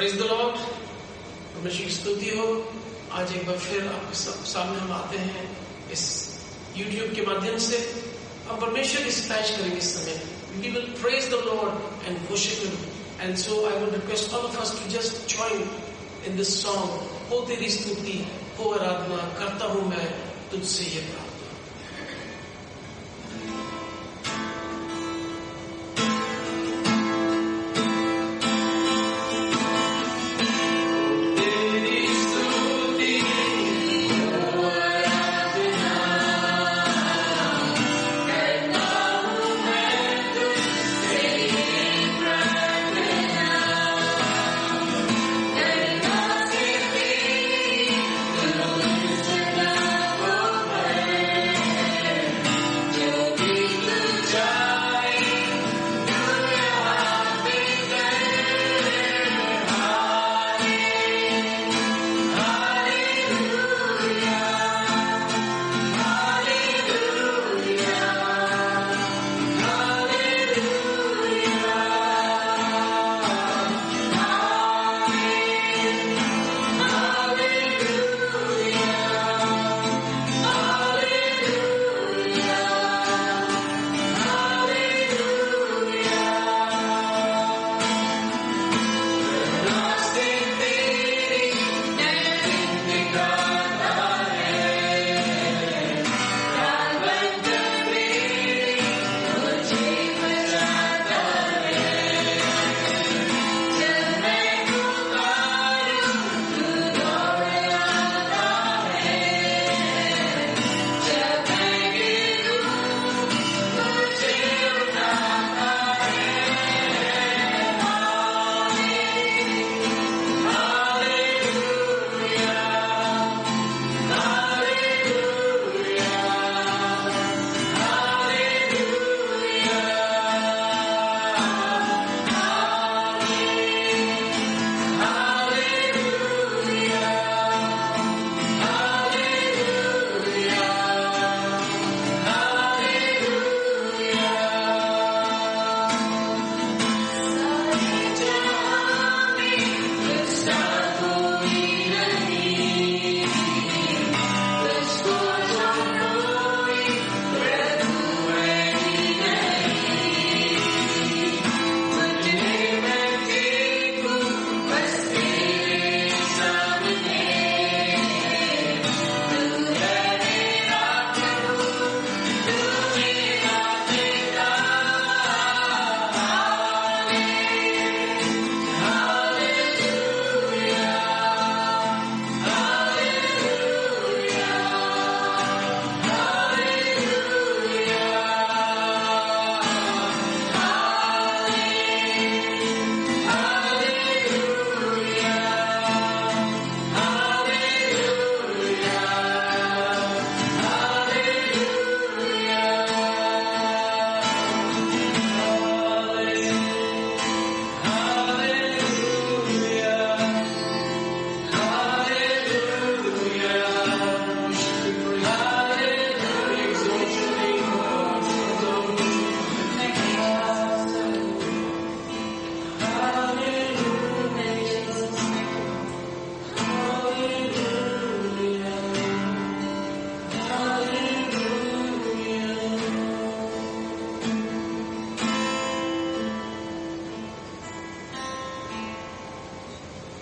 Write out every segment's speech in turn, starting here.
Praise the Lord, परमेश्वर की स्तुति हो। आज एक बार फिर आपके सामने हम आते हैं इस YouTube के माध्यम से। हम परमेश्वर की सताइश करेंगे इस समय। We will praise the Lord and worship Him. And so I would request all of us to just join in this song. हो तेरी स्तुति, हो आराधना, करता हूँ मैं तुझसे ये प्रार्थना।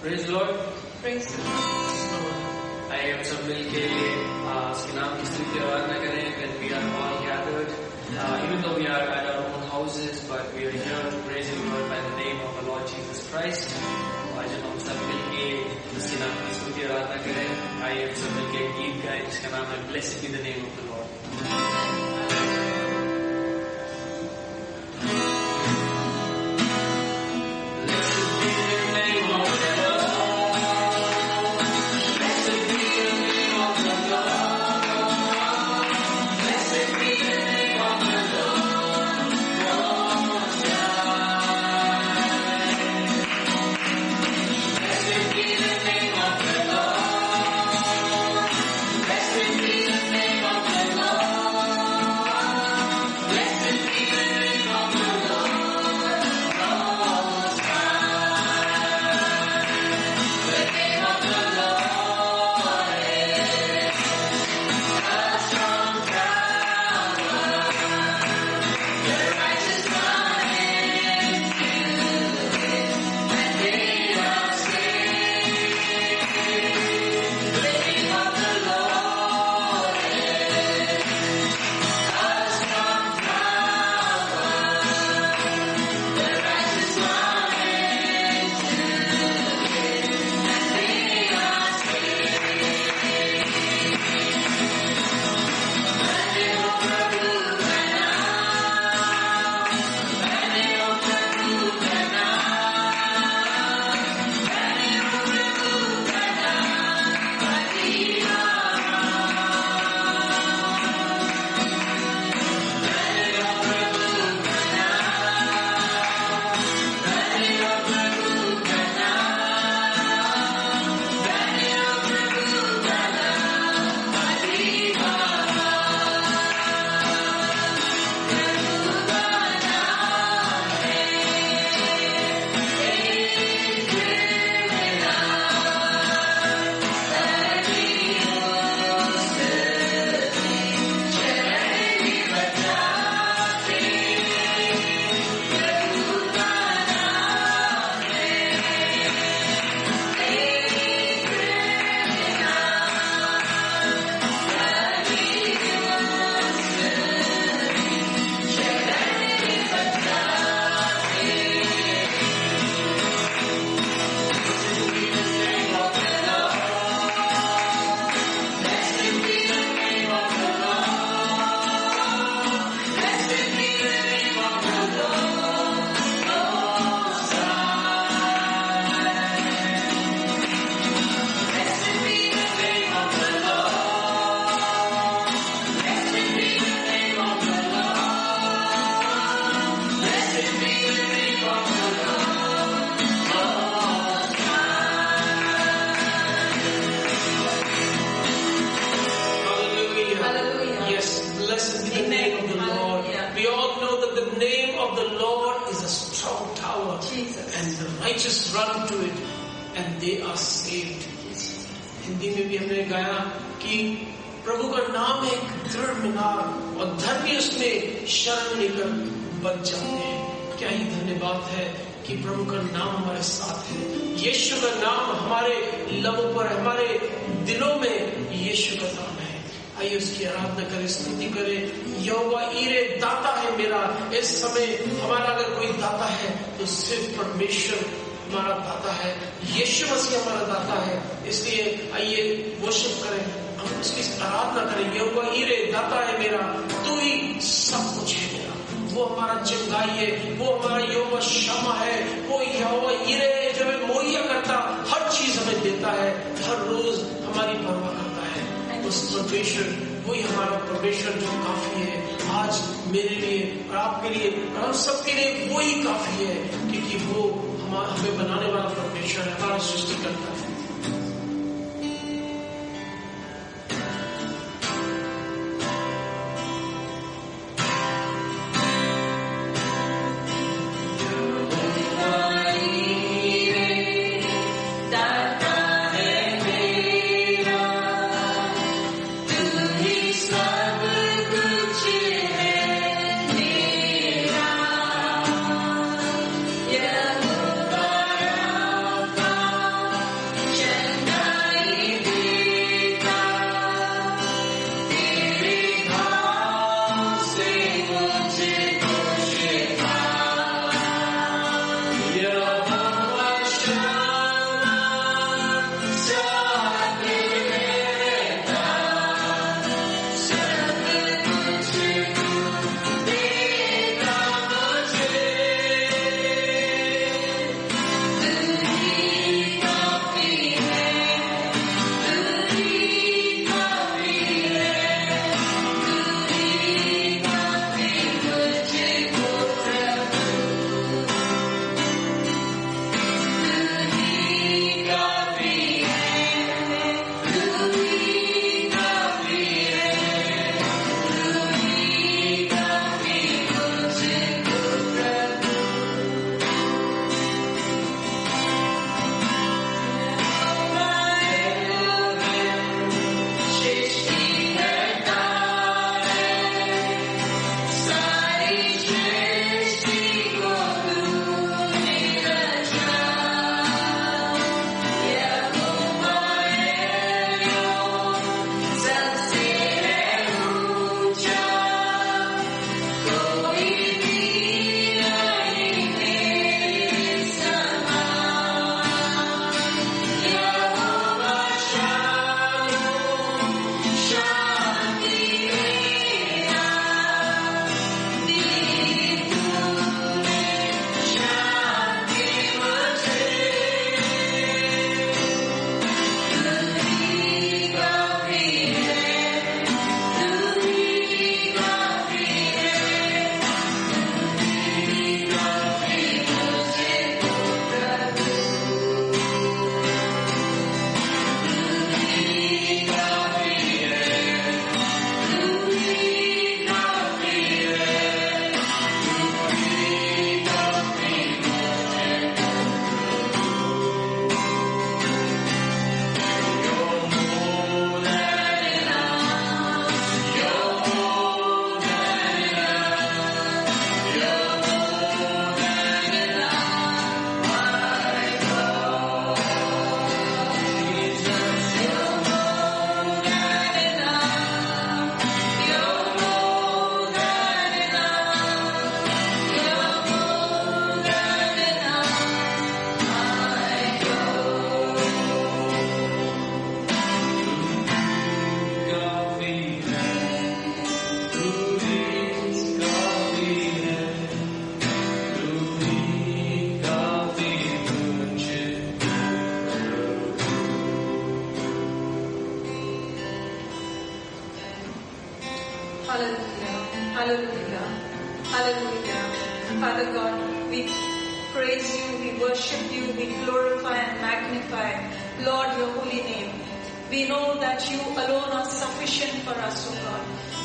Praise the Lord. Praise the Lord. आइए हम सब मिलके उसके नाम की स्तुति और आराधना करें. When we are all gathered, even though we are at our own houses, but we are here to praise the Lord by the name of our Lord Jesus Christ. आज हम सब मिलके उसके नाम की स्तुति और आराधना करें. आइए हम सब मिलके एक गीत गाएं जिसका नाम है Blessed be the name of the Lord. Blessed be the name of the Lord. of the Lord is a strong tower, Jesus. and the righteous run to it, and they are saved. Hindi में भी हमने गाया कि प्रभु का नाम है एक दृढ़ मीनार और धर्मी उसमें शरण लेकर बच जाते हैं। क्या ही धन्यवाद है कि प्रभु का नाम हमारे साथ है। यीशु का नाम हमारे लबों पर, हमारे दिलों में यीशु का नाम है। आइए उसकी आराधना करें, स्तुति करें। यहोवा ईरे दाता है मेरा। इस समय हमारा अगर कोई दाता है तो सिर्फ परमेश्वर हमारा दाता है, यीशु मसीह हमारा दाता है। इसलिए आइए वर्शिप करें, हम उसकी आराधना करें। यहोवा ईरे दाता है मेरा, तू ही सब कुछ है मेरा। वो हमारा चंगाई है, वो हमारा यहोवा शम्मा है, वो यहोवा ईरे है जो हमें मुहैया करता, हर चीज हमें देता है, हर रोज हमारी परवाह करता है। उस परमेश्वर, वही हमारा परमेश्वर जो काफी है आज मेरे लिए और आपके लिए और हम सबके लिए, वही काफी है क्योंकि वो हमें बनाने वाला परमेश्वर है, हमारा सृष्टि करता है। Hallelujah. Hallelujah. Father God, we praise you, we worship you, we glorify and magnify, Lord, your holy name. We know that you alone are sufficient for us, O God.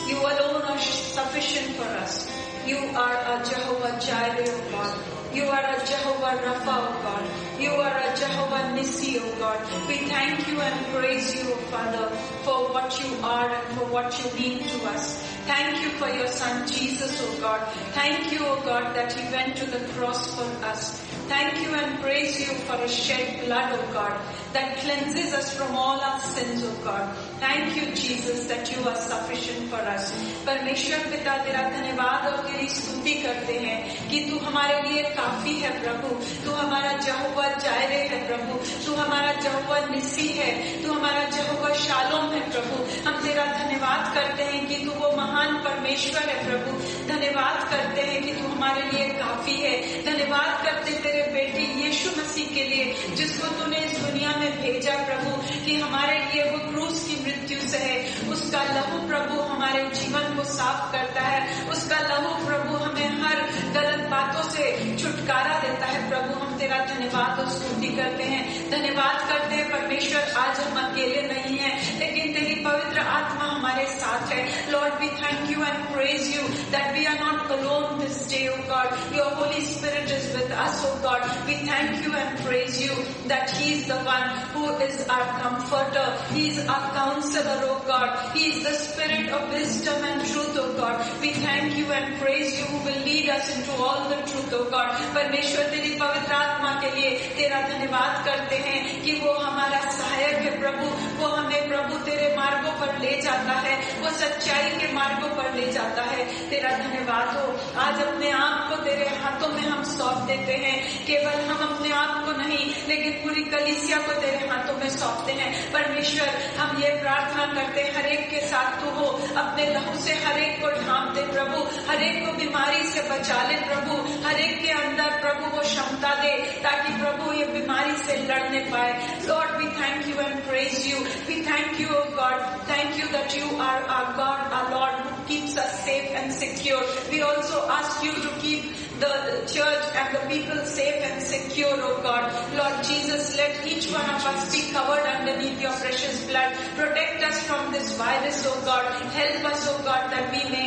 You alone are sufficient for us. You are a Jehovah Jireh, O God. You are a Jehovah Rapha, O God. You are a Jehovah Nissi, O God. We thank you and praise you, O Father, for what you are and for what you mean to us. Thank you for your Son Jesus, O God. Thank you, O God, that He went to the cross for us. Thank you and praise you for His shed blood, O God, that cleanses us from all our sins, O God. Thank you, Jesus, that you are sufficient for us. परमेश्वर पिता तेरा धन्यवाद और तेरी स्तुति करते हैं कि तू हमारे लिए काफी है प्रभु. तू हमारा यहोवा जायरे है प्रभु. तू हमारा यहोवा निस्सी है. तू हमारा यहोवा शालोम है प्रभु. हम तेरा धन्यवाद करते हैं कि तू वो महान परमेश्वर है प्रभु. धन्यवाद करते हैं कि तू हमारे लिए काफी है. धन्यवाद करते तेरे बेटे यीशु मसीह के लिए जिसको तूने इस दुनिया में भेजा प्रभु, कि हमारे लिए वो क्रूस की मृत्यु से है. उसका लहू प्रभु हमारे जीवन को साफ करता है. उसका लहू प्रभु हमें हर गलत बातों से छुटकारा देता है प्रभु. हम तेरा धन्यवाद और स्तुति करते हैं. धन्यवाद करते हैं परमेश्वर, आज हम अकेले नहीं हैं लेकिन तेरी पवित्र आत्मा हमारे साथ है. Lord we thank you and praise you that we are not alone this day, O God. Your Holy Spirit is with us, O God. We thank you and praise you that he is the one who is our comforter. He is our counselor, O God. He is the spirit of wisdom and truth, O God. We thank you and praise you who will lead us into all the truth, O God. परमेश्वर तेरी पवित्र आत्मा के लिए तेरा धन्यवाद करते हैं कि वो हमारा सहायक है प्रभु. वो हमें प्रभु तेरे मार्गों पर ले जाता है. वो सच्चाई के मार्गों पर ले जाता है. तेरा धन्यवाद हो. आज अपने आप को तेरे हाथों में हम सौंप देते हैं. केवल हम अपने आप को नहीं लेकिन पूरी कलीसिया को तेरे हाथों में सौंपते हैं. परमेश्वर हम ये प्रार्थना करते हैं हर एक के साथ तू हो. अपने लहू से हर एक को ढांप दे प्रभु. हर एक को बीमारी से बचा ले प्रभु. हर एक के अंदर प्रभु वो क्षमता दे ताकि प्रभु ये बीमारी से लड़ने पाए. Lord we thank you and praise you. We thank you O God. Thank you that you are our God, our Lord, who keeps us safe and secure. We also ask you to keep the church and the people safe and secure, oh God. Lord Jesus, let each one of us be covered underneath your precious blood. Protect us from this virus, oh God. Help us, oh God, that we may,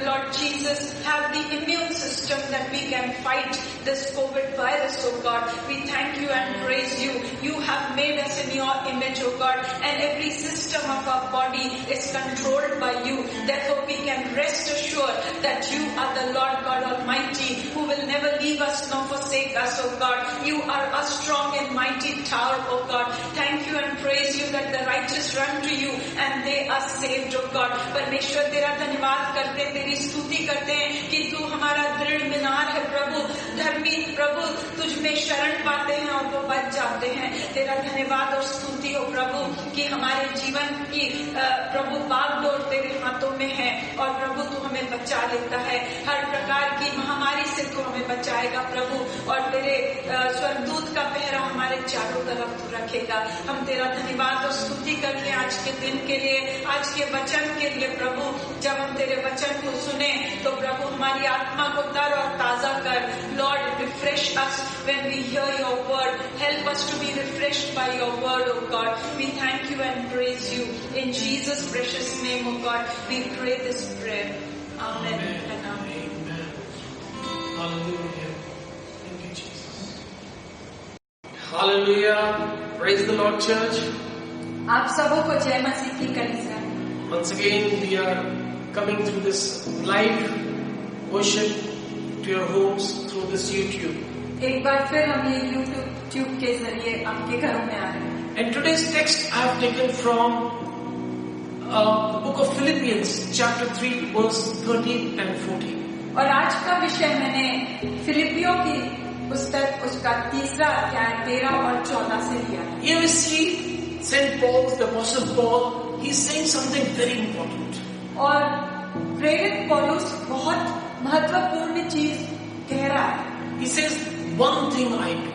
Lord Jesus, have the immune system that we can fight this COVID virus, oh God. We thank you and praise you. You have made us in your image, oh God, and every system of our body is controlled by you. Therefore, we can rest assured that you are the Lord God Almighty, who will never leave us nor forsake us, oh God. You are a strong and mighty tower, oh God. Thank you and praise you that the righteous run to you and they are saved, oh God. परमेश्वर तेरा धन्यवाद करते, तेरी स्तुति करते हैं कि तू हमारा दृढ़ मीनार है प्रभु. धर्मी प्रभु तुझ में शरण पाते हैं और वो बच जाते हैं. तेरा धन्यवाद और स्तुति हो प्रभु कि हमारे जीवन की प्रभु बागडोर तेरे हाथों में है और प्रभु तू हमें बचा लेता है. हर प्रकार की महामारी से तू हमें बचाएगा प्रभु, और तेरे स्वर्गदूत का पहरा हमारे चारों तरफ तू रखेगा. हम तेरा धन्यवाद और स्तुति करते हैं आज के दिन के लिए, आज के वचन के लिए प्रभु. जब हम तेरे वचन को सुने तो प्रभु हमारी आत्मा को तर और ताजा कर. Lord refresh us when we hear your word. Help us to be refreshed by your word, O God. We thank you and praise you in Jesus precious name, O God. We pray this prayer. Amen and amen. Hallelujah. Thank you, Jesus. Hallelujah. Praise the Lord, church. आप सबों को जय मसीह की कलीसिया. Once again, we are coming through this live worship to your homes through this YouTube. एक बार फिर हम ये YouTube के जरिए आपके घरों में आ रहे हैं. And today's text I have taken from the book of Philippians, chapter 3, verse 13 and 14. और आज का विषय मैंने फिलिपियों की पुस्तक उसका 3रा अध्याय 13 और 14 से लिया है. Here we see Saint Paul, the Apostle Paul, he is saying something very important. और प्रेरित पौलुस बहुत महत्वपूर्ण चीज कह रहा है. He says, one thing I do.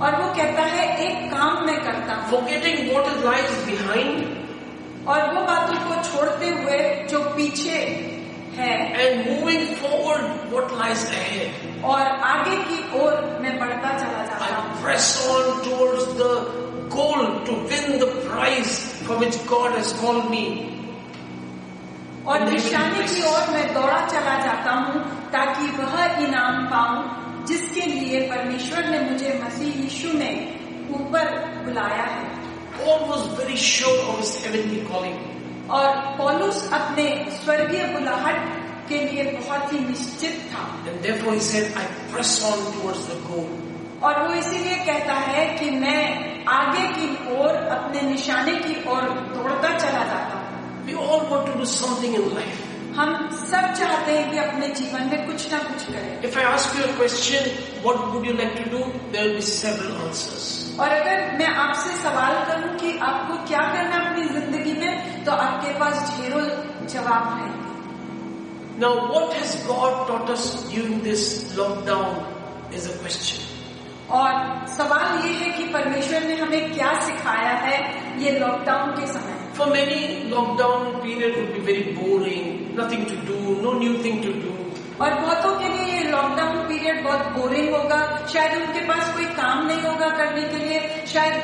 और वो कहता है एक काम मैं करता हूँ. Forgetting what lies behind. और वो बातों को छोड़ते हुए जो पीछे है. And moving forward what lies ahead. और आगे की ओर मैं बढ़ता चला जाता हूँ. I press on towards the goal to win the prize for which God has called me. और निशाने की ओर मैं दौड़ा चला जाता हूँ ताकि वह इनाम पाऊं जिसके लिए परमेश्वर ने मुझे मसीह यीशु में ऊपर बुलाया है। Paul was very sure of his heavenly calling. और पौलुस अपने स्वर्गीय बुलाहट के लिए बहुत ही निश्चित था। And therefore he said, I press on towards the goal. और वो इसीलिए कहता है कि मैं आगे की ओर अपने निशाने की ओर दौड़ता चला जाता हूँ। We all want to do something in life. हम सब चाहते हैं कि अपने जीवन में कुछ ना कुछ करें। If I ask you a question, what would you like to do? There will be several answers. और अगर मैं आपसे सवाल करूं कि आपको क्या करना अपनी जिंदगी में, तो आपके पास ढेरों जवाब हैं। Now, what has God taught us during this lockdown is a question. और सवाल ये है कि परमेश्वर ने हमें क्या सिखाया है ये लॉकडाउन के समय। For many, lockdown period would be very boring, nothing to do, no new thing to do. और बहुतों के लिए ये लॉकडाउन पीरियड बहुत बोरिंग होगा, शायद उनके पास कोई काम नहीं होगा करने के लिए, शायद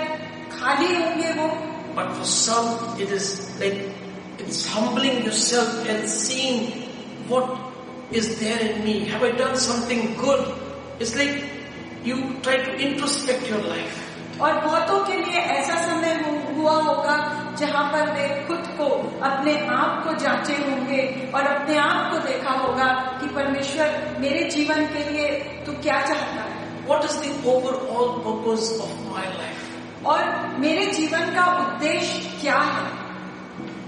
खाली होंगे वो। But for some, it is like it's humbling yourself and seeing what is there in me. Have I done something good? It's like you try to introspect your life. और बहुतों के लिए ऐसा समय हुआ होगा जहाँ पर वे खुद को, अपने आप को जांचे होंगे और अपने आप को देखा होगा कि परमेश्वर मेरे जीवन के लिए तू क्या चाहता है। What is the overall purpose of my life? और मेरे जीवन का उद्देश्य क्या है?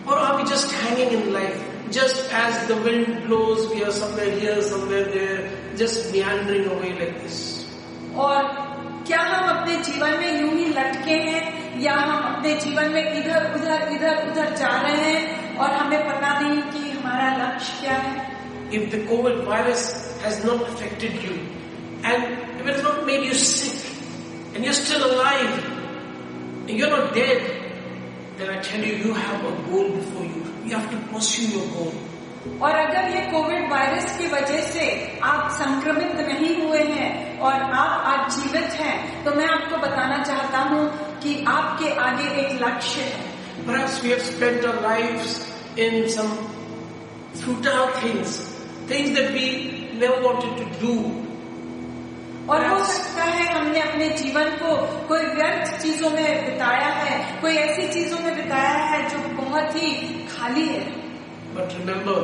Or are we just hanging in life? Just as the wind blows, we are somewhere here, somewhere there, just meandering away like this. और क्या हम अपने जीवन में यूं ही लटके हैं, या हम अपने जीवन में इधर उधर जा रहे हैं और हमें पता नहीं कि हमारा लक्ष्य क्या है? If the COVID virus has not affected you, and if it has not made you sick, and you're still alive, and you're not dead, then I tell you, you have a goal before you. You have to pursue your goal. और अगर ये Covid virus की वजह से आप संक्रमित नहीं हुए हैं और आप आज जीवित हैं, तो मैं आपको बताना चाहता हूँ कि आपके आगे एक लक्ष्य है। Perhaps we have spent our lives in some futile things that we never wanted to do. और हो सकता है हमने अपने जीवन को कोई व्यर्थ चीजों में बिताया है, कोई ऐसी चीजों में बिताया है जो बहुत ही खाली है। But remember,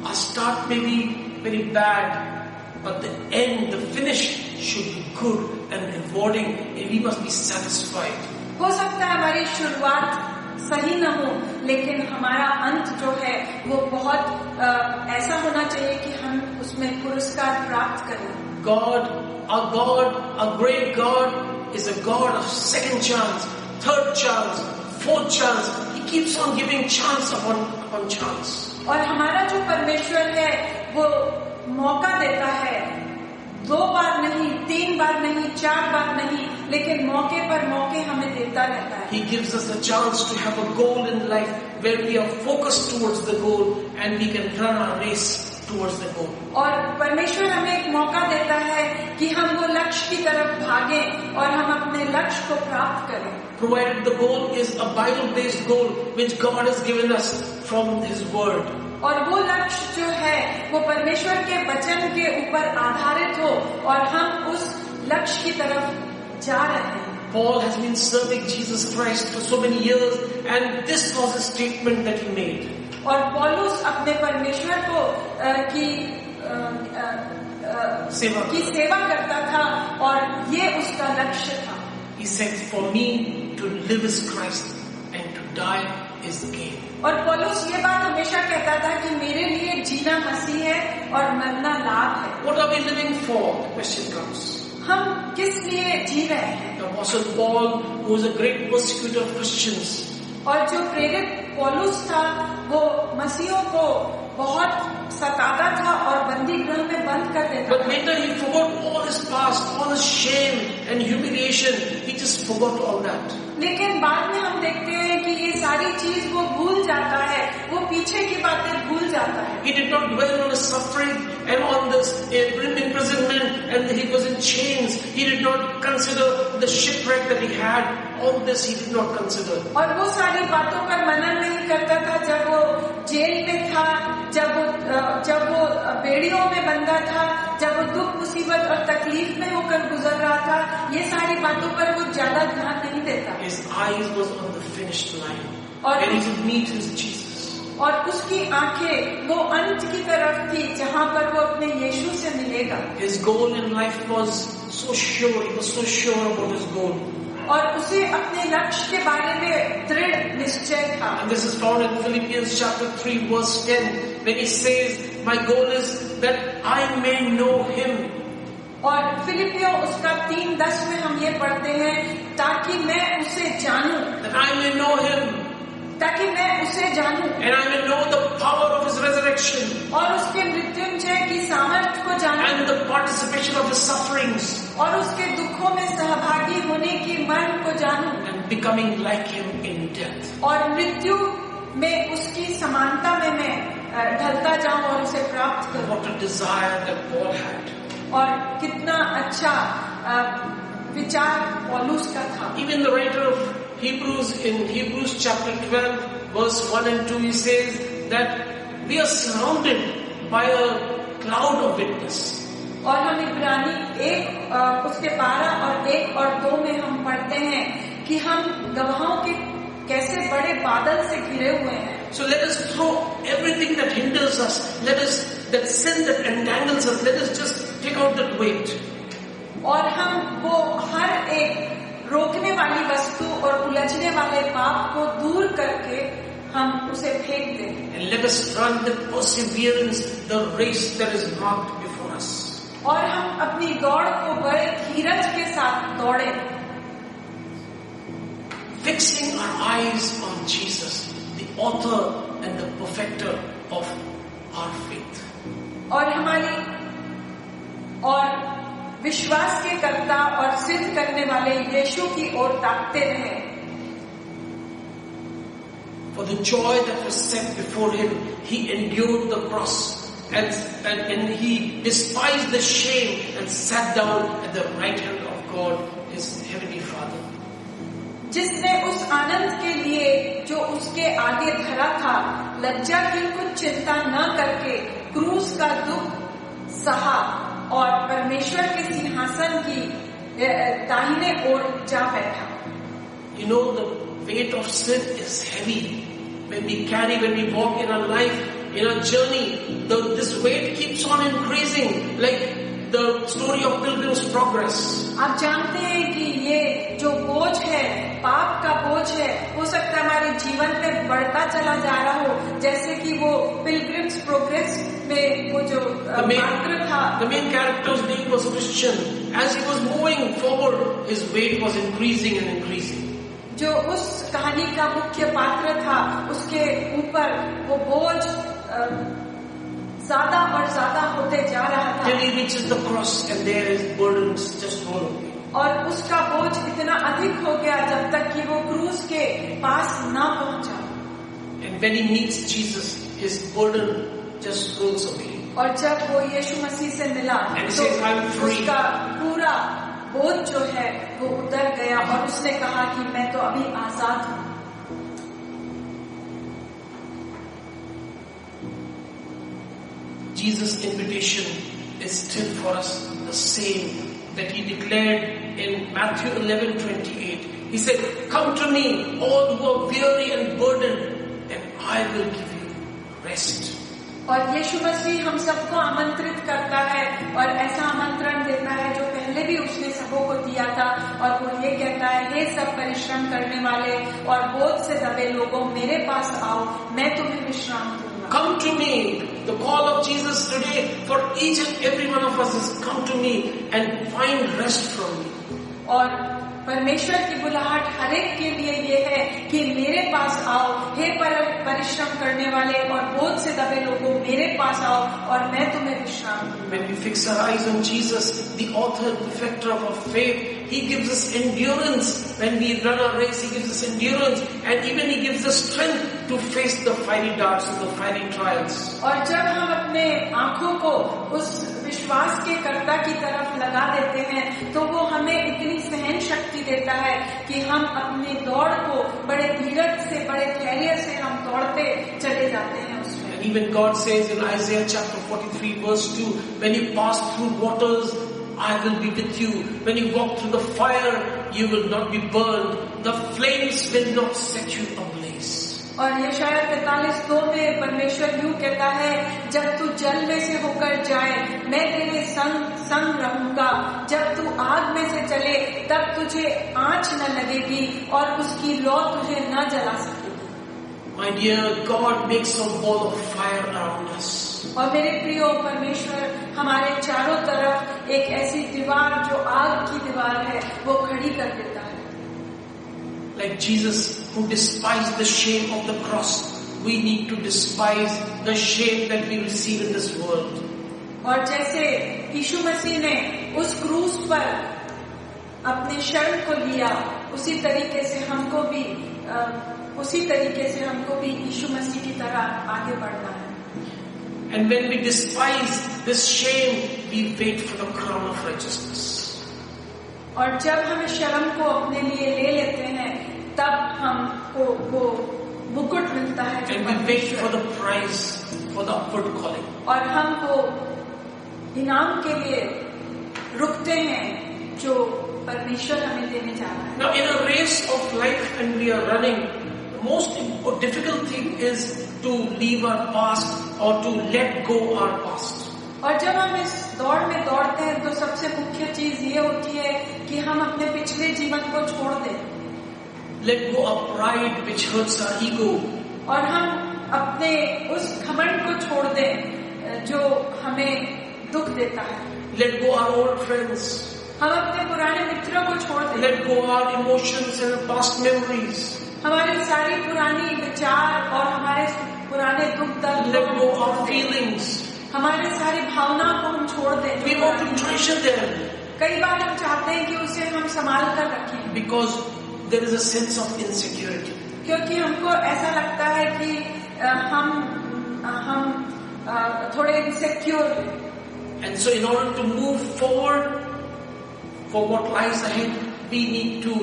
our start may be very bad, but the end, the finish should be good and rewarding, and we must be satisfied. हो सकता है हमारी शुरुआत सही न हो, लेकिन हमारा अंत जो है वो बहुत ऐसा होना चाहिए कि हम उसमें पुरस्कार प्राप्त करें। Our great God is a God of second chance, third chance, fourth chance. He keeps on giving chance upon chance. और हमारा जो परमेश्वर है वो मौका देता है, 2 बार नहीं, 3 बार नहीं, 4 बार नहीं, लेकिन मौके पर मौके हमें देता रहता है। He gives us a chance to have a goal in life where we are focused towards the goal and we can run our race towards the goal. और परमेश्वर हमें एक मौका देता है कि हम वो लक्ष्य की तरफ भागें और हम अपने लक्ष्य को प्राप्त करें। Provided the goal is a Bible-based goal which God has given us from His Word. और वो लक्ष्य जो है वो परमेश्वर के वचन के ऊपर आधारित हो और हम उस लक्ष्य की तरफ जा रहे हैं। Paul has been serving Jesus Christ for so many years, and this was a statement that he made. और पौलुस अपने परमेश्वर को की सेवा करता था और ये उसका लक्ष्य था। He said, "For me to live is Christ, and to die is gain." और पौलुस ये बात हमेशा कहता था कि मेरे लिए जीना मसीह है और मरना लाभ है। What are we living for? The question comes. हम किस लिए जी रहे हैं? The Apostle Paul, who was a great persecutor of Christians, और जो प्रेरित पौलुस था वो मसीहों को बहुत सताता था और बंदी गृह में बंद कर देता but था। later he forgot all his past, all his shame and humiliation. He just forgot all that. लेकिन बाद में हम देखते हैं कि ये सारी चीज वो भूल जाता है, वो पीछे की बातें भूल जाता है। He did not dwell on his suffering and on this imprisonment, and he was in chains. He did not consider the shipwreck that he had. All this he did not consider. और वो सारी बातों पर मनन नहीं करता था जब वो जेल में था, जब वो बेड़ियों जेलों में बंधा था, जब वो दुख मुसीबत और तकलीफ में होकर गुजर रहा था, ये सारी बातों पर वो ज्यादा ध्यान नहीं देता। His eyes was on the finished line, और where he would meet his Jesus. और उसकी आंखें वो अंत की तरफ थी, जहाँ पर वो अपने यीशु से मिलेगा। His goal in life was so sure. He was so sure about his goal. और उसे अपने लक्ष्य के बारे में दृढ़ निश्चय था। And this is found in Philippians chapter 3 verse 10, when he says, "My goal is that I may know Him." और फिलिपियों उसका 3:10 में हम ये पढ़ते हैं, ताकि मैं उसे जानूं, That I may know Him, ताकि मैं उसे जानूं, and I may know the power of His resurrection, और उसके मृत्युंजय की सामर्थ्य को जानूं, and the participation of His sufferings, और उसके दुखों में सहभागी होने की मर्म को जानूं, and becoming like Him in death. और मृत्यु में उसकी समानता में मैं ढलता जाऊं और उसे प्राप्त करूं। What a desire that Paul had. और कितना अच्छा विचार पौलुस का था। Even the writer of Hebrews, in Hebrews chapter 12 verse 1 and 2, he says that we are surrounded by a cloud of witness. और हम इब्रानी 1 उसके 12 और 1 और 2 में हम पढ़ते हैं कि हम गवाहों के कैसे बड़े बादल से घिरे हुए हैं। So let us throw everything that hinders us, that sin that entangles us, let us just take out that weight. और हम वो हर एक रोकने वाली वस्तु और उलझने वाले पाप को दूर करके हम उसे फेंक दें। And let us run with perseverance the race that is marked before us. और हम अपनी दौड़ को बड़े धीरज के साथ दौड़ें। Fixing our eyes on Jesus, the author and the perfecter of our faith. और विश्वास के कर्ता और सिद्ध करने वाले यीशु की ओर ताकते रहे। For the joy that was set before him, he endured the cross, and he despised the shame and sat down at the right hand of God, his heavenly Father. जिसने उस आनंद के लिए जो उसके आगे धरा था, लज्जा की कुछ चिंता न करके क्रूस का दुख सहा और परमेश्वर के सिंहासन की दाहिने ओर जा बैठा। You know, the weight of sin is heavy. When we walk in our life, in our journey, this weight keeps on increasing, like the story of Pilgrim's Progress. आप जानते हैं कि ये जो बोझ है, पाप का बोझ है, हो सकता है हमारे जीवन में बढ़ता चला जा रहा हो, जैसे कि वो पिलग्रिम्स प्रोग्रेस में वो जो पात्र था। The main character's name was Christian. As he was moving forward, his weight was increasing and increasing. जो उस कहानी का मुख्य पात्र था, उसके ऊपर वो बोझ ज्यादा और ज्यादा होते जा रहा था। Till he reaches the cross and there his burdens just roll away. और उसका बोझ इतना अधिक हो गया जब तक कि वो क्रूस के पास ना पहुंचा। And when he meets Jesus, his burden just rolls away. और जब वो यीशु मसीह से मिला, तो उसका पूरा बोझ जो है वो उतर गया और उसने कहा कि मैं तो अभी आजाद हूँ। Jesus' invitation is still for us the same that he declared in Matthew 11:28. He said, "Come to me, all who are weary and burdened, and I will give you rest." और यीशु मसीह हम सबको आमंत्रित करता है और ऐसा आमंत्रण देता है जो पहले भी उसने सबों को दिया था, और वो ये कहता है, हे सब परिश्रम करने वाले और बोझ से दबे लोगों, मेरे पास आओ, मैं तुम्हें विश्राम दूंगा। Come to me. The call of Jesus today for each and every one of us is, come to me and find rest from me. और परमेश्वर की बुलाहट हर एक के लिए ये है कि मेरे पास आओ, हे परिश्रम करने वाले और बोझ से दबे लोगों, मेरे पास आओ और मैं तुम्हें विश्राम दूंगा। When we fix our eyes on Jesus, the author and perfecter of our faith, he gives us endurance. When we run our race, he gives us endurance, and even he gives us strength to face the fiery darts and the fiery trials. और जब हम अपने आंखों को उस विश्वास के कर्ता की तरफ लगा देते हैं, तो वो हमें इतनी सहन शक्ति देता है कि हम अपनी दौड़ को बड़े धीरज से, बड़े धैर्य से हम दौड़ते चले जाते हैं उसमें। And even God says in Isaiah chapter 43 verse 2, when you pass through waters, I will be with you. When you walk through the fire, you will not be burned. The flames will not set you ablaze. और यशायाह 43:2 में परमेश्वर यूं कहता है, जब तू जल में से होकर जाए मैं तेरे संग रहूंगा, जब तू आग में से चले तब तुझे आंच न लगेगी और उसकी लौ तुझे न जला सकेगी। My dear, God makes a wall of fire around us. और मेरे प्रियो, परमेश्वर हमारे चारों तरफ एक ऐसी दीवार जो आग की दीवार है वो खड़ी कर देता है। Like Jesus who despised the shame of the cross, we need to despise the shame that we receive in this world. और जैसे यीशु मसीह ने उस क्रूस पर अपने शर्म को लिया, उसी तरीके से हमको भी यीशु मसीह की तरह आगे बढ़ना है। And when we despise this shame, we wait for the crown of righteousness. और जब हम शर्म को अपने लिए ले लेते हैं, तब हमको वो मुकुट मिलता है। And we wait for the prize, for the upward calling. और हम वो इनाम के लिए रुकते हैं जो परमेश्वर हमें देने जा रहा है। Now, in a race of life, when we are running, the most difficult thing is to leave our past or to let go our past. और जब हम इस दौड़ में दौड़ते हैं तो सबसे मुख्य चीज ये होती है कि हम अपने पिछले जीवन को छोड़ दें। Let go of pride which hurts our ego. और हम अपने उस घमंड को छोड़ दें जो हमें दुख देता है। Let go our old friends. हम अपने पुराने मित्रों को छोड़ दें। Let go our emotions and past memories. हमारी सारी पुरानी विचार और हमारे पुराने दुख दर्द, Let go our feelings. हमारी सारी भावनाओं को हम छोड़ दें। We want to treasure them. कई बार हम चाहते हैं कि उसे हम संभाल कर रखें, Because there is a sense of insecurity. क्योंकि हमको ऐसा लगता है कि हम थोड़े इनसिक्योर हैं। And so in order to move forward for what lies ahead, we need to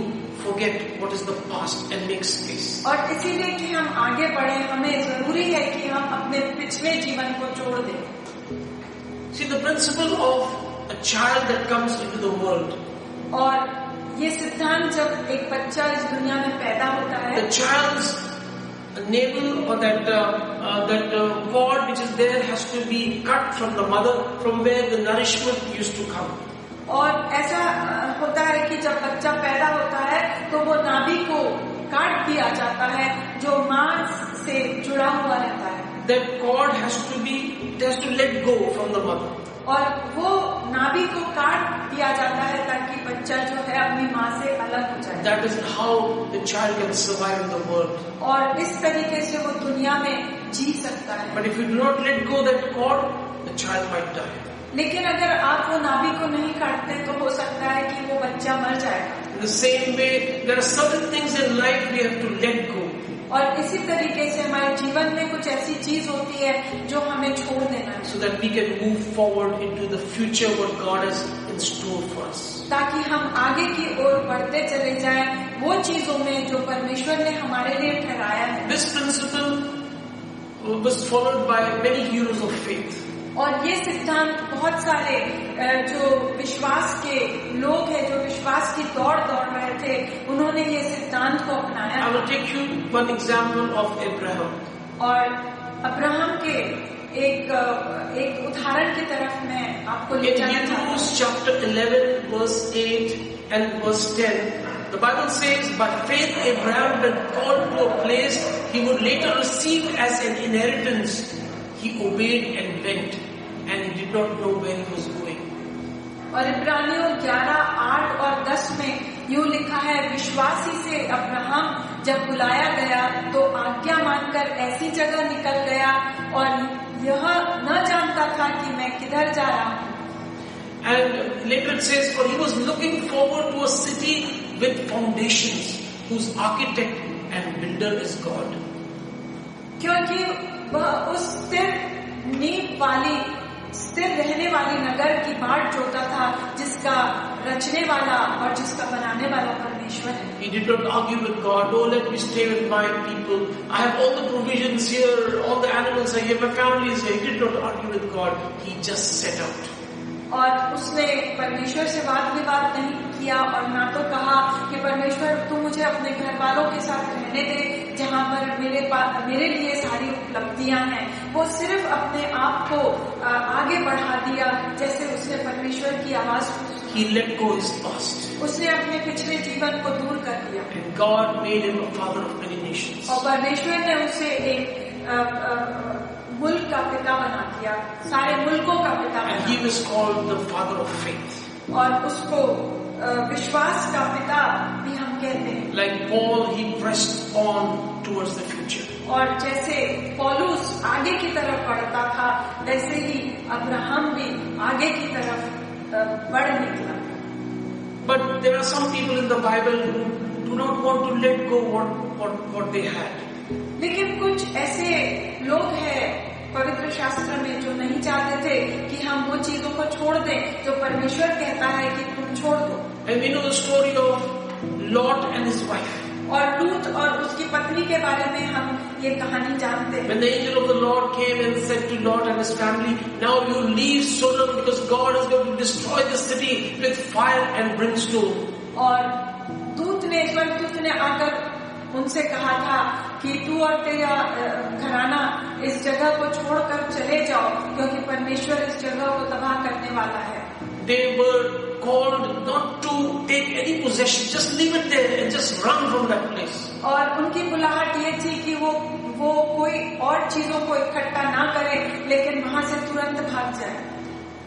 forget what is the past and make space. और इसीलिए कि हम आगे बढ़े, हमें जरूरी है कि हम अपने पिछले जीवन को छोड़ दें। See, the principle of a child that comes into the world, और ये सिद्धांत जब एक बच्चा इस दुनिया में पैदा होता है, the child's navel or that cord which is there has to be cut from the mother, from where the nourishment used to come. और ऐसा होता है कि जब बच्चा पैदा होता है तो वो नाभि को काट दिया जाता है जो माँ से जुड़ा हुआ रहता है। That cord has to let go from the mother. और वो नाभि को काट दिया जाता है ताकि बच्चा जो है अपनी माँ से अलग हो जाए। That is how the child can survive in the world. और इस तरीके से वो दुनिया में जी सकता है। But if you do not let go that cord, the child might die. लेकिन अगर आप वो नाभि को नहीं काटते तो हो सकता है कि वो बच्चा मर जाएगा। In the same way, there are certain things in life we have to let go. और इसी तरीके से हमारे जीवन में कुछ ऐसी चीज होती है जो हमें छोड़ देना है, so that we can move forward into the future what God has in store for us. ताकि हम आगे की ओर बढ़ते चले जाएं वो चीजों में जो परमेश्वर ने हमारे लिए ठहराया है। This principle was followed by many heroes of faith. और ये सिद्धांत बहुत सारे जो विश्वास के लोग हैं, जो विश्वास की दौड़ रहे थे, उन्होंने ये सिद्धांत को अपनाया। I will take you one example of Abraham. और अब्राहम के एक उदाहरण की तरफ मैं आपको ले जाना चाहता हूँ। In Hebrews chapter 11 verse 8 and verse 10, the Bible says, "By faith Abraham, when called to a place he would later receive as an inheritance, he obeyed and went, and he did not know where he was going." और इब्रानियों 11, 8 और 10 में यूं लिखा है, विश्वासी से Abraham जब बुलाया गया तो आज्ञा मानकर ऐसी जगह निकल गया और यह न जानता था कि मैं किधर जा रहा हूँ। And later it says, "For he was looking forward to a city with foundations, whose architect and builder is God." क्योंकि वह उस स्थिर रहने वाली नगर की बाट जोता था जिसका रचने वाला और जिसका बनाने वाला परमेश्वर परमेश्वर है। He did not argue with God. Oh, let me stay with my people. I have all the provisions here, all the animals are here, my family is here. He did not argue with God. He just set out. और उसने परमेश्वर से वाद विवाद नहीं किया और ना तो कहा कि परमेश्वर तू मुझे अपने घर वालों के साथ रहने दे जहाँ पर मेरे लिए सारी उपलब्धियां हैं। वो सिर्फ अपने आप को आगे बढ़ा दिया जैसे उसने परमेश्वर की आवाज He let go his past. उसने अपने पिछले जीवन को दूर कर दिया। And God made him a father of many nations. और परमेश्वर ने उसे एक मुल्क का पिता बना दिया, सारे मुल्कों का पिता बना। And he was called the father of faith. और उसको विश्वास का पिता भी हम कहते हैं। Like Paul, he pressed on towards the future. और जैसे पौलुस आगे की तरफ बढ़ता था, वैसे ही अब्राहम भी आगे की तरफ बढ़ निकला। But there are some people in the Bible who do not want to let go what they had. लेकिन कुछ ऐसे लोग हैं पवित्र शास्त्र में जो नहीं चाहते थे कि हम वो चीजों को छोड़ दें जो परमेश्वर कहता है कि तुम छोड़ दो। And we know the story of Lot and his wife. और लूत और उसकी पत्नी के बारे में हम ये कहानी जानते हैं। When the angel of the Lord came and said to Lot and his family, now you leave Sodom because God is going to destroy the city with fire and brimstone. और स्वर्गदूत ने आकर उनसे कहा था कि तू और तेरा घराना इस जगह को छोड़कर चले जाओ क्योंकि परमेश्वर इस जगह को तबाह करने वाला है। They were called not to take any possession, just leave it there and just run from that place. और उनकी बुलाहट ये थी कि वो कोई और चीजों को इकट्ठा ना करे लेकिन वहां से तुरंत भाग जाए।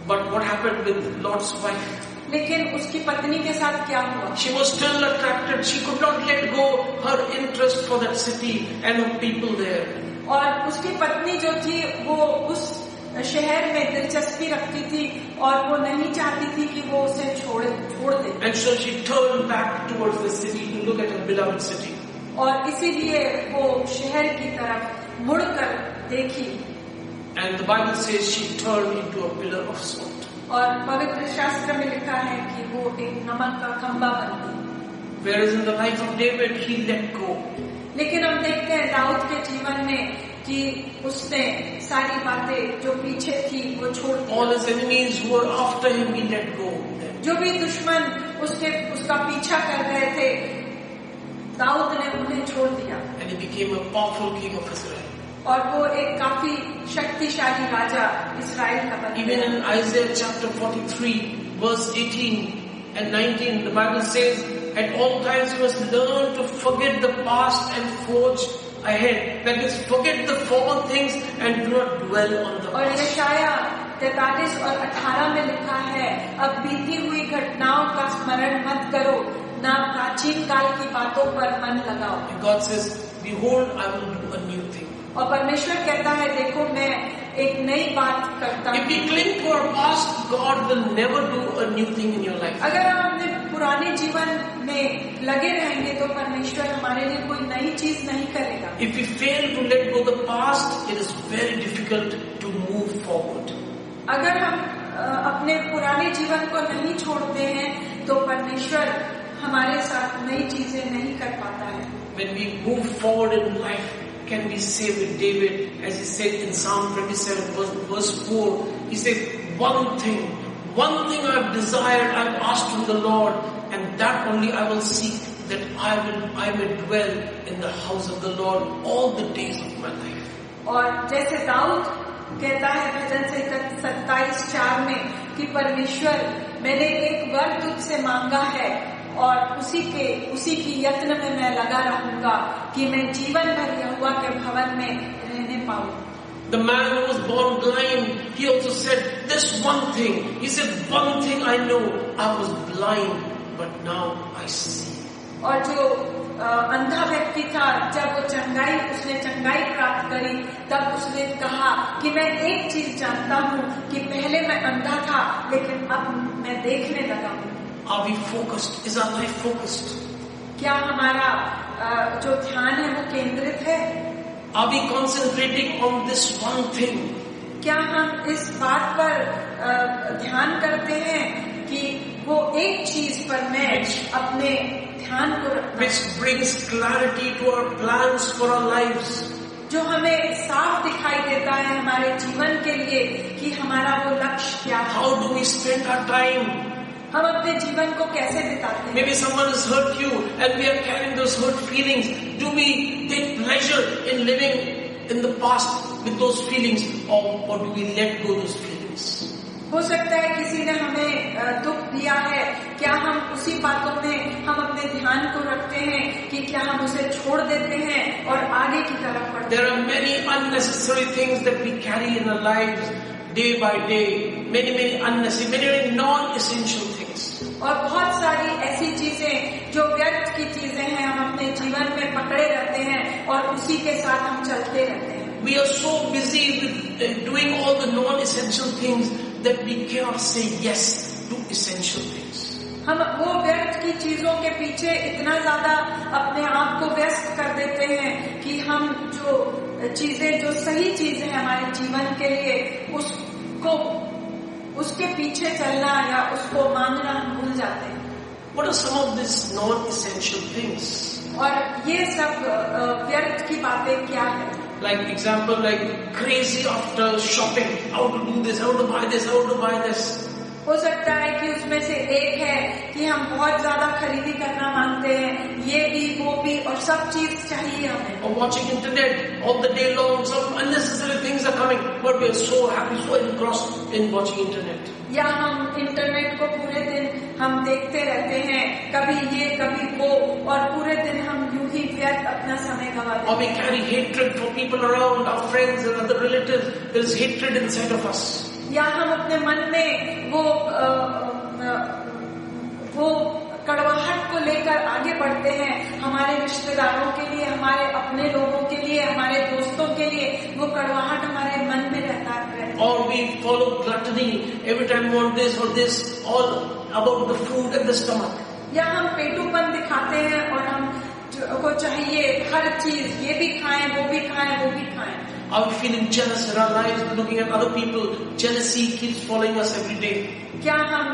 But what happened with Lot's wife? लेकिन उसकी पत्नी के साथ क्या हुआ? She was still attracted. She could not let go her interest for that city and her people there. और उसकी पत्नी जो थी वो उस शहर में दिलचस्पी रखती थी और वो नहीं चाहती थी कि वो उसे छोड़ दे। And so she turned back towards the city to look at her beloved city. और इसीलिए वो शहर की तरफ मुड़कर देखी। And the Bible says she turned into a pillar of salt. और पवित्र शास्त्र में लिखा है कि वो एक नमक का खंबा बन गई। Whereas in the life of David, he let go. लेकिन हम देखते हैं दाऊद के जीवन में कि उसने सारी बातें जो पीछे थी वो छोड़ दी। All his enemies who were after him, he let go. जो भी दुश्मन उसका पीछा कर रहे थे, दाऊद ने उन्हें छोड़ दिया। And he became a powerful king of Israel. और वो एक काफी शक्तिशाली राजा इस्राएल का बन गया। Even in Isaiah chapter 43, verse 18 and 19, the Bible says, at all times you must learn to forget the past and forge ahead. That is, forget the former things and do not dwell on the और past. यशाया 43 और 18 में लिखा है, अब बीती हुई घटनाओं का स्मरण मत करो, ना प्राचीन काल की बातों पर मन लगाओ। And God says, behold, I will do a new thing. और परमेश्वर कहता है, देखो मैं एक नई बात करता हूँ। If we cling to our past, God will never do a new thing in your life. अगर हम अपने पुराने जीवन में लगे रहेंगे तो परमेश्वर हमारे लिए कोई नई चीज नहीं करेगा। If we fail to let go the past, it is very difficult to move forward. अगर हम अपने पुराने जीवन को नहीं छोड़ते हैं तो परमेश्वर हमारे साथ नई चीजें नहीं कर पाता है। When we move forward in life, can we say with David, as he said in Psalm 27 verse 4, he said, one thing I have desired, I have asked from the Lord, and that only I will seek, that I may dwell in the house of the Lord all the days of my life. और जैसे दाऊद कहता है भजन संहिता 27:4 में कि परमेश्वर मैंने एक वर तुझसे मांगा है और उसी की यत्न में मैं लगा रहूंगा कि मैं जीवन भर यहोवा के भवन में रहने पाऊं। The man who was born blind, he also said this one thing. He said, one thing I know, I was blind, but now I see. और जो अंधा व्यक्ति था, जब उसने चंगाई प्राप्त करी, तब उसने कहा कि मैं एक चीज जानता हूँ कि पहले मैं अंधा था लेकिन अब मैं देखने लगा हूँ। Are we focused? Is our life focused? क्या हमारा जो ध्यान है वो केंद्रित है? Are we concentrating on this one thing? क्या हम इस बात पर ध्यान करते हैं कि वो एक चीज पर मैं अपने ध्यान को रखना, which brings clarity to our plans for our lives. जो हमें साफ दिखाई देता है हमारे जीवन के लिए कि हमारा वो लक्ष्य क्या है। How do we spend our time? हम अपने जीवन को कैसे बिताते हैं? Maybe someone has hurt you and we are carrying those hurt feelings. Do we take pleasure in living in the past with those feelings, or do we let go those feelings? हो सकता है किसी ने हमें दुख दिया है, क्या हम उसी बातों में हम अपने ध्यान को रखते हैं कि क्या हम उसे छोड़ देते हैं और आगे की तरफ बढ़ते हैं? There are many unnecessary things that we carry in our lives day by day. Many unnecessary, many non-essential things. और बहुत सारी ऐसी चीजें जो व्यर्थ की चीजें हैं हम अपने जीवन में पकड़े रहते हैं और उसी के साथ हम चलते रहते हैं। We are so busy with doing all the non-essential things that we cannot say yes to essential things. हम वो व्यर्थ की चीजों के पीछे इतना ज्यादा अपने आप को व्यस्त कर देते हैं कि हम जो चीजें जो सही चीज है हमारे जीवन के लिए उसके पीछे चलना या उसको मानना हम भूल जाते हैं। What are some of these non-essential things? और ये सब व्यर्थ की बातें क्या है? Like example, like crazy after shopping, how to do this, how to buy this, how to buy this. हो सकता है कि उसमें से एक है कि हम बहुत ज्यादा खरीदी करना मांगते हैं, ये भी वो भी और सब चीज चाहिए हमें। Or watching internet all the day long, some unnecessary things are coming, but we are so happy, so engrossed in watching internet. या हम इंटरनेट को पूरे दिन हम देखते रहते हैं, कभी ये कभी वो, और पूरे दिन हम यूं ही व्यर्थ अपना समय गवा देते हैं। Or we carry hatred for people around, our friends and other relatives. There is hatred inside of us. या हम अपने मन में वो कड़वाहट को लेकर आगे बढ़ते हैं, हमारे रिश्तेदारों के लिए, हमारे अपने लोगों के लिए, हमारे दोस्तों के लिए वो कड़वाहट हमारे मन में रहता है। Or we follow gluttony, every time we want this or this, all about the food and the stomach. या हम पेटूपन दिखाते हैं और हम को चाहिए हर चीज, ये भी खाएं, वो भी खाएं, वो भी खाएं। Are we feeling jealous in our lives, looking at other people? Jealousy keeps following us every day. क्या हम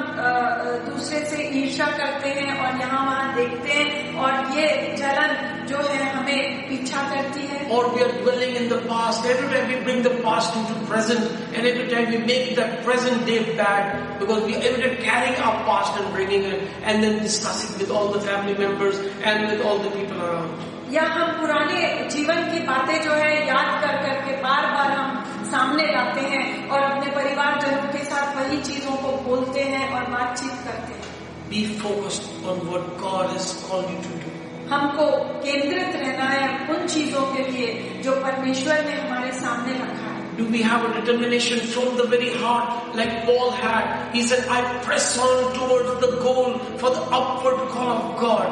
दूसरे से ईर्ष्या करते हैं और यहाँ वहाँ देखते हैं और ये जलन जो है हमें पीछा करती है? Or we are dwelling in the past. Every time we bring the past into present, and every time we make that present day bad because we are every time carrying our past and bringing it, and then discussing with all the family members and with all the people around. या हम पुराने जीवन की बातें जो है याद कर करके बार बार हम सामने लाते हैं और अपने परिवारजनों के साथ वही चीजों को बोलते हैं और बातचीत करते हैं। Be focused on what God has called you to do. हमको केंद्रित रहना है उन चीजों के लिए जो परमेश्वर ने हमारे सामने रखा है। Do we have a determination from the very heart like Paul had? He said, I press on towards the goal for the upward call of God.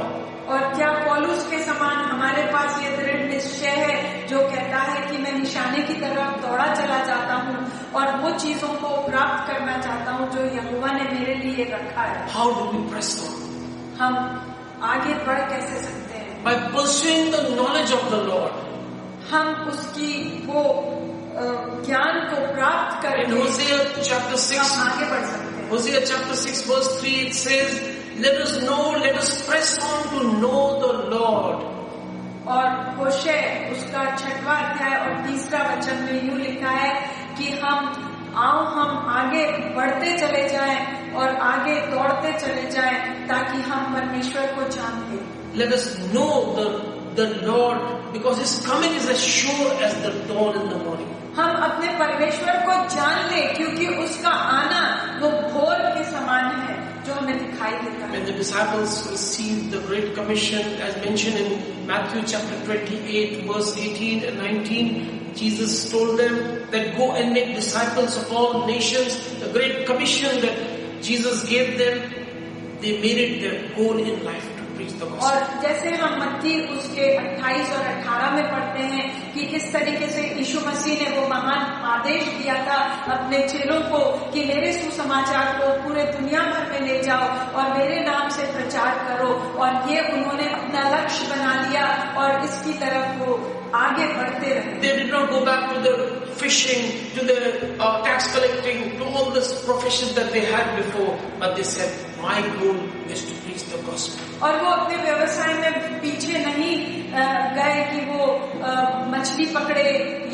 और क्या पौलुस के समान हमारे पास ये दृढ़ निश्चय है जो कहता है कि मैं निशाने की तरफ दौड़ा चला जाता हूँ और वो चीजों को प्राप्त करना चाहता हूँ जो यहोवा ने मेरे लिए रखा है? How do we press on? हम आगे बढ़ कैसे सकते हैं? By pursuing the knowledge of the Lord. हम उसकी वो ज्ञान को प्राप्त In करके Hosea chapter 6, हम आगे बढ़ सकते हैं। Hosea chapter 6 verse 3, it says, let us press on to know the Lord. और होशे उसका 6वां अध्याय और 3रा वचन में यूं लिखा है कि हम आगे बढ़ते चले जाएं और आगे दौड़ते चले जाएं ताकि हम परमेश्वर को जान लें। Let us know the Lord because His coming is as sure as the dawn in the morning. हम अपने परमेश्वर को जान लें क्योंकि उसका आना वो भोर के समान है जो हमें दिखाई देता है। When the disciples received the Great Commission as mentioned in Matthew chapter 28 verse 18 and 19, Jesus told them that go and make disciples of all nations. The Great Commission that Jesus gave them, they made it their goal in life to preach the gospel. और जैसे हम मत्ती उसके 28 और 18 में पढ़ते हैं कि किस तरीके से यीशु मसीह ने वो महान आदेश दिया था अपने चेलों को कि मेरे सुसमाचार को पूरे दुनिया भर में ले जाओ और मेरे नाम से प्रचार करो, और ये उन्होंने अपना लक्ष्य बना लिया और इसकी तरफ वो आगे बढ़ते रहे। They did not go back to their fishing, to the tax collecting, to all this profession that they had before. But they said, my goal is to preach the gospel. और वो अपने व्यवसाय में पीछे नहीं गए कि वो मछली पकड़े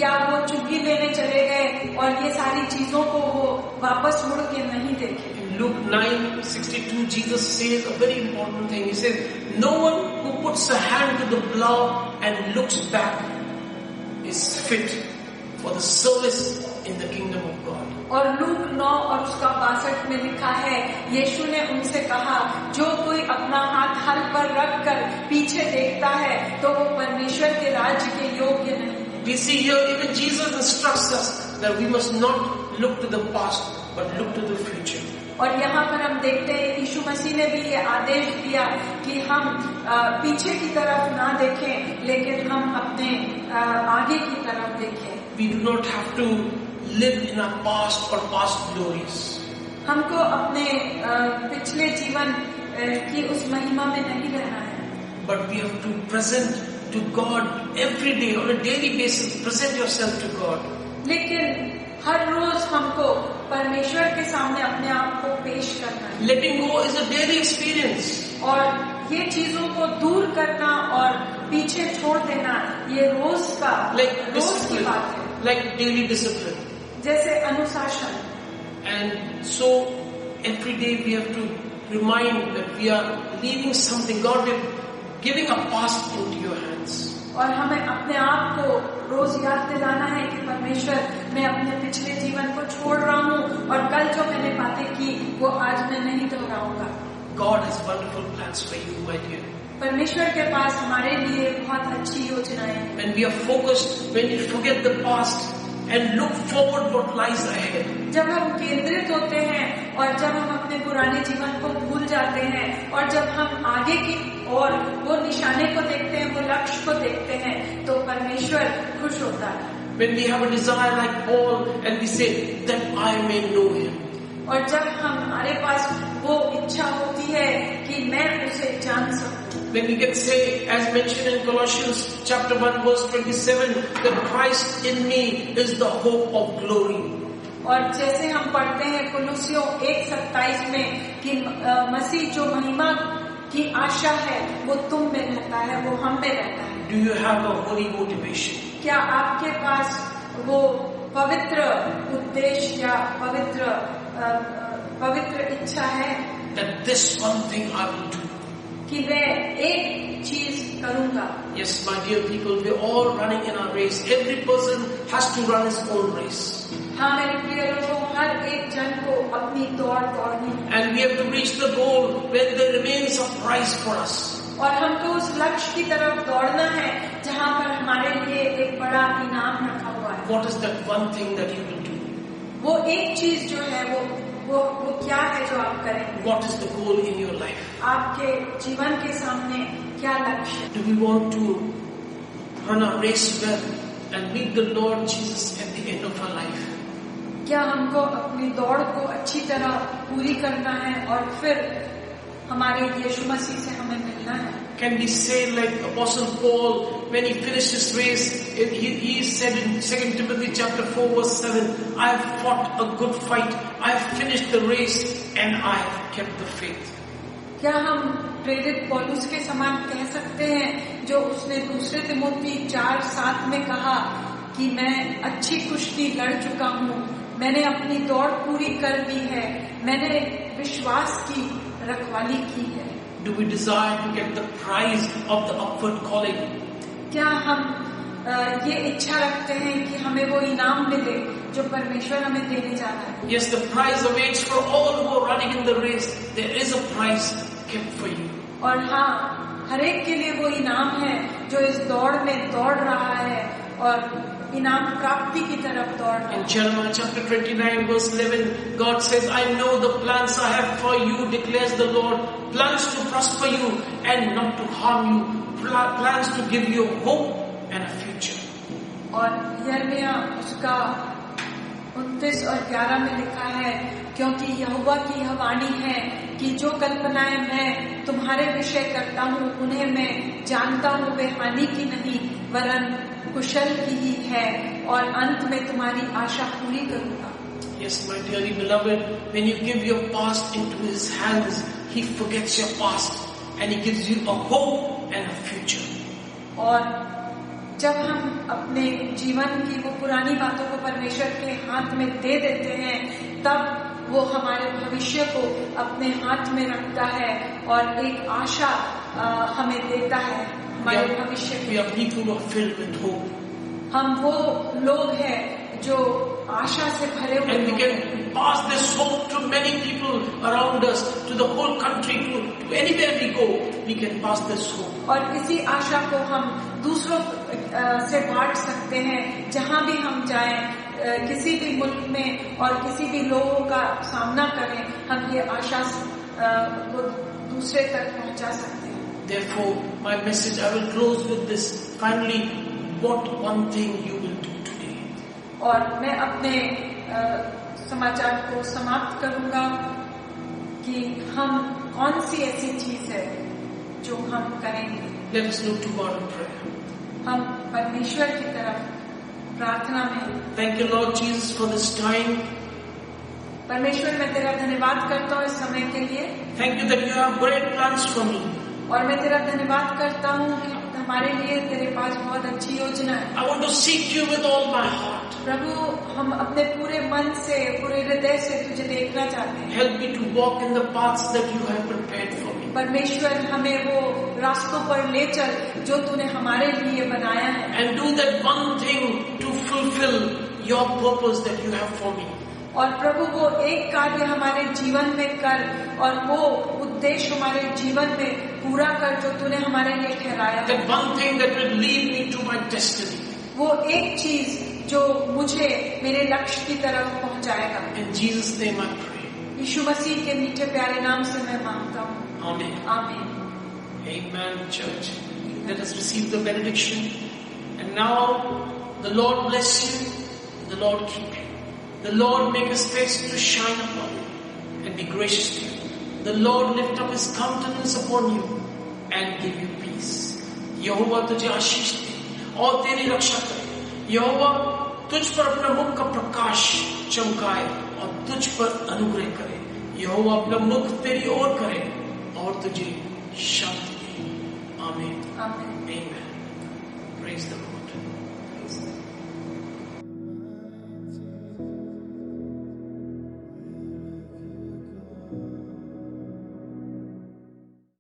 या वो चुंगी लेने चले गए और ये सारी चीजों को वो वापस मुड़ के नहीं देखे. In Luke 9:62, Jesus says a very important thing. He says, no one who puts a hand to the plow and looks back is fit for the service in the kingdom of God. और look 9 और उसका 62 में लिखा है, यीशु ने उनसे कहा, जो कोई अपना हाथ हल पर रखकर पीछे देखता है तो वो परमेश्वर के राज्य के योग्य नहीं. We see here even Jesus instructs us that we must not look to the past but look to the future. और यहाँ पर हम देखते हैं यीशु मसीह ने भी ये आदेश दिया कि हम पीछे की तरफ ना देखें लेकिन हम अपने आगे की तरफ देखें. We do not have to live in our past or past glories. हमको अपने पिछले जीवन की उस महिमा में नहीं रहना है. But we have to present to God every day on a daily basis. Present yourself to God. लेकिन हर रोज हमको परमेश्वर के सामने अपने आप को पेश करना है. Letting go is a daily experience. और ये चीजों को दूर करना और पीछे छोड़ देना ये रोज की बात है. Like daily discipline. जैसे अनुशासन. And so every day we have to remind that we are leaving something. God, we are giving our past into your hands. और हमें अपने आप को रोज याद दिलाना है कि परमेश्वर, मैं अपने पिछले जीवन को छोड़ रहा हूँ और कल जो मैंने बातें की वो आज मैं नहीं दोहराऊंगा. God has wonderful plans for you, my dear. परमेश्वर के पास हमारे लिए बहुत अच्छी योजनाएं हैं. When we are focused, when we forget the past and look forward what lies ahead. जब हम केंद्रित होते हैं और जब हम अपने पुराने जीवन को भूल जाते हैं और जब हम आगे की और वो निशाने को देखते हैं, वो लक्ष्य को देखते हैं, तो परमेश्वर खुश होता है. When we have a desire like Paul and we say that I may know him. और जब हमारे पास वो इच्छा होती है कि मैं उसे जान सकूं. When we can say, as mentioned in Colossians chapter 1 verse 27, that Christ in me is the hope of glory. और जैसे हम पढ़ते हैं कुलुस्सियों 1:27 में कि मसीह जो महिमा की आशा है वो तुम में रहता है, वो हम में रहता है. Do you have a holy motivation? क्या आपके पास वो पवित्र उद्देश्य या पवित्र इच्छा है That this one thing I will do. कि मैं एक चीज करूंगा. Yes, my dear people, we are all running in our race. Every person has to run his own race. हाँ मेरे प्रिय लोगों, हर एक जन को अपनी दौड़ दौड़नी है. And we have to reach the goal when there remains a prize for us. और हमको उस लक्ष्य की तरफ दौड़ना है जहाँ पर हमारे लिए एक बड़ा इनाम रखा हुआ है. What is that one thing that you will do? वो एक चीज जो है वो क्या है जो आप करेंगे. What is the goal in your life? आपके जीवन के सामने क्या लक्ष्य. Do we want to run our race well and meet the Lord Jesus at the end of our life? क्या हमको अपनी दौड़ को अच्छी तरह पूरी करना है और फिर हमारे यीशु मसीह से हमें मिलना है. Can we say like Apostle Paul, when he finished his race, he said in 2 Timothy chapter 4 verse 7, I have fought a good fight, I have finished the race and I have kept the faith. क्या हम प्रेरित पौलुस के समान कह सकते हैं जो उसने 2 तिमोथी 4:7 में कहा कि मैं अच्छी कुश्ती लड़ चुका हूँ, मैंने अपनी दौड़ पूरी कर ली है, मैंने विश्वास की रखवाली की है. Do we desire to get the prize of the upward calling? क्या हम ये इच्छा रखते हैं कि हमें वो इनाम मिले जो परमेश्वर हमें देने जा रहा है. Yes, the prize awaits for all who are running in the race. There is a prize kept for you. और हाँ, हर एक के लिए वो इनाम है जो इस दौड़ में दौड़ रहा है और इनाम प्राप्ति की तरफ दौड़ रहा है. In Jeremiah chapter 29 verse 11, God says, I know the plans I have for you, declares the Lord, plans to prosper you and not to harm you, plans to give you hope and a future. और यिर्मयाह उसका 29 और 11 में लिखा है, क्योंकि यहोवा की यह वाणी है कि जो कल्पनाएं मैं तुम्हारे विषय करता हूँ उन्हें मैं जानता हूँ, वे हानि की नहीं वरन कुशल की ही है, और अंत में तुम्हारी आशा पूरी करूंगा। Yes, my dearly beloved, when you give your past into His hands, He forgets your past and He gives you a hope and a future. और जब हम अपने जीवन की वो पुरानी बातों को परमेश्वर के हाथ में दे देते हैं, तब वो हमारे भविष्य को अपने हाथ में रखता है और एक आशा हमें देता है हमारे भविष्य की। We are people who are filled with hope. हम वो लोग हैं जो आशा से भरे हुए And we can pass this hope to many people around us, to the whole country, to anywhere we go. We can pass this hope. और इसी आशा को हम दूसरों से बांट सकते हैं। जहाँ भी हम जाएं, किसी भी मुल्क में और किसी भी लोगों का सामना करें, हम ये आशा को दूसरे तक पहुँचा सकते हैं। Therefore, my message, I will close with this. Finally, what one thing you will do today? और मैं अपने समाचार को समाप्त करूंगा कि हम कौन सी ऐसी चीज है जो हम करेंगे। Let us look to God in prayer. हम परमेश्वर की तरफ प्रार्थना में। Thank you, Lord Jesus, for this time. परमेश्वर, मैं तेरा धन्यवाद करता हूँ इस समय के लिए। Thank you that you have great plans for me. और मैं तेरा धन्यवाद करता हूँ कि हमारे लिए तेरे पास बहुत अच्छी योजना है। I want to seek you with all my heart. प्रभु, हम अपने पूरे मन से, पूरे हृदय से तुझे देखना चाहते हैं। Help me to walk in the paths that you have prepared for me. परमेश्वर, हमें वो रास्तों पर ले चल जो तूने हमारे लिए बनाया है। And do that one thing to fulfill your purpose that you have for me. और प्रभु, वो एक कार्य हमारे जीवन में कर और वो उद्देश्य हमारे जीवन में पूरा कर जो तूने हमारे लिए ठहराया है। That one thing that will lead me to my destiny. वो एक चीज जो मुझे मेरे लक्ष्य की तरफ पहुंचाएगा। In Jesus' name I pray. यीशु मसीह के मीठे प्यारे नाम से मैं मांगता हूँ। Amen. आमीन। Amen, church. Let us receive the benediction. And now, the Lord bless you, the Lord keep you. The Lord make His face to shine upon you and be gracious to you. The Lord lift up His countenance upon you and give you peace. यहोवा तुझे आशीष दे और तेरी रक्षा करे। यहोवा तुझ पर अपना मुख का प्रकाश चमकाए और तुझ पर अनुग्रह करे। यहोवा अपना मुख तेरी ओर करे और तुझे शांति दे। आमीन। आमीन। Amen. Praise the Lord.